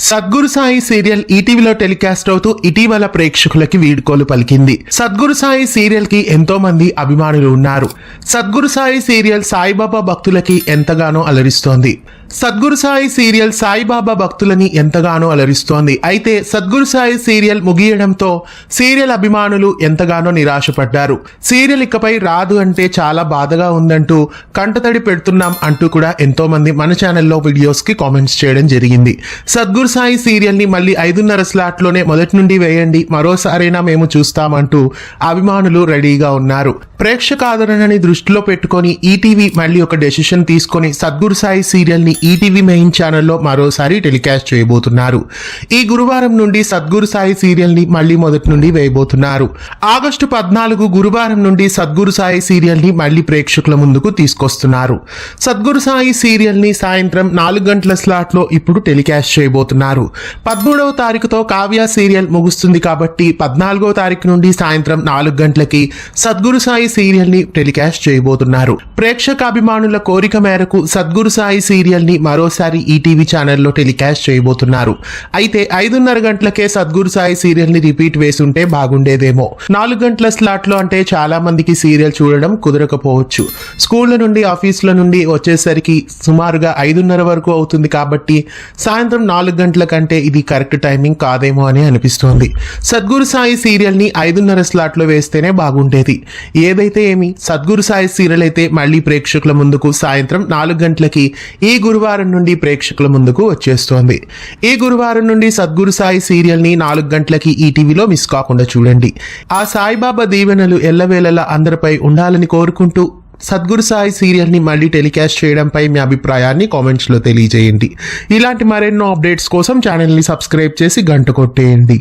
Sadhguru Sai serial ఈటీవీలో telecast అవుతూ ఇటీవల ప్రేక్షకులకి వీడ్కోలు పలికింది. సద్గురు సాయి సీరియల్ కి ఎంతో మంది అభిమానులు ఉన్నారు. సద్గురు సాయి సీరియల్ సాయిబాబా భక్తులకి ఎంతగానో అలరిస్తోంది. సద్గురు సాయి సీరియల్ సాయిబాబా భక్తులని ఎంతగానో అలరిస్తోంది. అయితే సద్గురు సాయి సీరియల్ ముగియడంతో సీరియల్ అభిమానులు ఎంతగానో నిరాశపడ్డారు. సీరియల్ ఇకపై రాదు అంటే చాలా బాధగా ఉందంటూ కంటతడి పెడుతున్నాం అంటూ కూడా ఎంతో మంది మన ఛానల్లో వీడియోస్ కి కామెంట్స్ చేయడం జరిగింది. సద్గురు సాయి సీరియల్ ని మళ్ళీ 5:30 స్లాట్ లోనే మొదటి నుండి వేయండి, మరోసారైనా మేము చూస్తామంటూ అభిమానులు రెడీగా ఉన్నారు. ప్రేక్షక ఆదరణని దృష్టిలో పెట్టుకొని ఈటీవీ మళ్ళీ ఒక డెసిషన్ తీసుకొని సద్గురు సాయి సీరియల్ ని ఈటీవీ మెయిన్ ఛానల్లో మరోసారి టెలికాస్ట్ చేయబోతున్నారు. ఈ గురువారం నుండి సద్గురు సాయి సీరియల్ ని మళ్ళీ మొదటి నుండి వేయబోతున్నారు. ఆగస్టు 14 గురువారం నుండి సద్గురు సాయి సీరియల్ ని మళ్ళీ ప్రేక్షకుల ముందుకు తీసుకొస్తున్నారు. సద్గురు సాయి సీరియల్ ని సాయంత్రం 4 గంటల స్లాట్ లో ఇప్పుడు టెలికాస్ట్ చేయబోతున్నారు. 13వ తారీఖుతో కావ్య సీరియల్ ముగుస్తుంది కాబట్టి 14వ తారీఖు నుండి సాయంత్రం 4 గంటలకి సద్గురు సాయి సీరియల్ ని టెలికాస్ట్ చేయబోతున్నారు. ప్రేక్షక అభిమానుల కోరిక మేరకు సద్గురు సాయి సీరియల్ ని మరోసారి ఈటీవీ ఛానల్లో టెలికాస్ట్ చేయబోతున్నారు. అయితే 5:30 గంటలకే సద్గురు సాయి సీరియల్ ని రిపీట్ వేసుంటే బాగుండేదేమో. 4 గంటల స్లాట్ లో అంటే చాలా మందికి సీరియల్ చూడడం కుదరకపోవచ్చు. స్కూళ్ల నుండి ఆఫీసుల నుండి వచ్చేసరికి సుమారుగా 5:30 వరకు అవుతుంది కాబట్టి సాయంత్రం 4 గంటల కంటే ఇది కరెక్ట్ టైమింగ్ కాదేమో అని అనిపిస్తోంది. సద్గురు సాయి సీరియల్ ని 5:30 స్లాట్ లో వేస్తేనే బాగుండేది. ఏదైతే ఏమి సద్గురు సాయి సీరియల్ అయితే మళ్ళీ ప్రేక్షకుల ముందుకు సాయంత్రం 4 గంటలకి ఈ గురువారం నుండి ప్రేక్షకుల ముందుకు వచ్చేస్తోంది. ఈ గురువారం నుండి సద్గురు సాయి సీరియల్ ని 4 గంటలకి ఈటీవీలో మిస్ కాకుండా చూడండి. ఆ సాయిబాబా దీవెనలు ఎల్లవేళలా అందరిపై ఉండాలని కోరుకుంటూ సద్గురు సాయి సీరియల్ ని మళ్ళీ టెలికాస్ట్ చేయడంపై మీ అభిప్రాయాన్ని కామెంట్స్ లో తెలియజేయండి. ఇలాంటి మరెన్నో అప్డేట్స్ కోసం ఛానల్ ని సబ్స్క్రైబ్ చేసి గంట కొట్టేయండి.